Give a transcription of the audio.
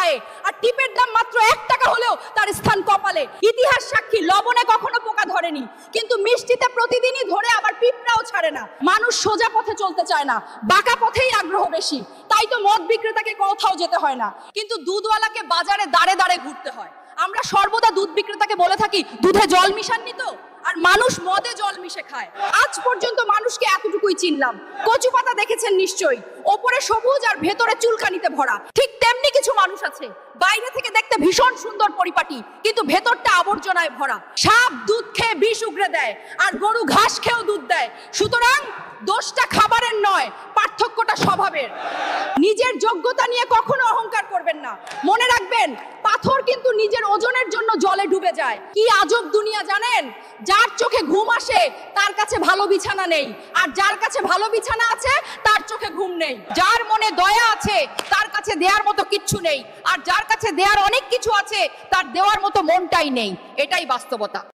পায়ে, আর টিপের দাম মাত্র 1 টাকা হলেও তার স্থান কপালে। ইতিহাস সাক্ষী, লবণে কখনো পোকা ধরেনি, কিন্তু মিষ্টিতে প্রতিদিনই ধরে, আবার পিঁপড়াও ছাড়ে না। মানুষ সোজা পথে চলতে চায় না, বাঁকা পথেই আগ্রহ বেশি। তাই তো মদ বিক্রেতাকে কোথাও যেতে হয় না, কিন্তু দুধওয়ালাকে বাজারে দাঁড়ে দাঁড়ে ঘুরতে হয়। আমরা সর্বদা দুধ বিক্রেতাকে বলে থাকি, দুধে জল মিশাননি তো? আর মানুষ মদে জল মিশে খায়। আজ পর্যন্ত মানুষকে এতটুকুই চিনলাম। কচু পাতা দেখেছেন নিশ্চয়ই, ওপরে সবুজ আর ভেতরে চুলকানিতে ভরা। ঠিক তেমনি কিছু মানুষ আছে, বাইরে থেকে দেখতে ভীষণ সুন্দর পরিপাটি, কিন্তু ভেতরটা আবর্জনায় ভরা। সাপ দুধ খেয়ে বিষ উগরে দেয়, আর গরু ঘাস খেয়েও দুধ দেয়। সুতরাং দোষটা খাবারের নয়, পার্থক্যটা স্বভাবের। নিজের যোগ্যতা নিয়ে কখনো অহংকার করবেন না। মনে রাখবেন, পাথর কিন্তু নিজের ওজনের জন্য জলে ডুবে যায়। কি আজব দুনিয়া জানেন? যার চোখে ঘুম আসে তার কাছে ভালো বিছানা নেই, আর যার কাছে ভালো বিছানা আছে তার চোখে ঘুম নেই। যার মনে দয়া আছে তার কাছে দেওয়ার মতো কিচ্ছু নেই, আর যার কাছে দেওয়ার অনেক কিছু আছে তার দেওয়ার মতো মনটাই নেই। এটাই বাস্তবতা।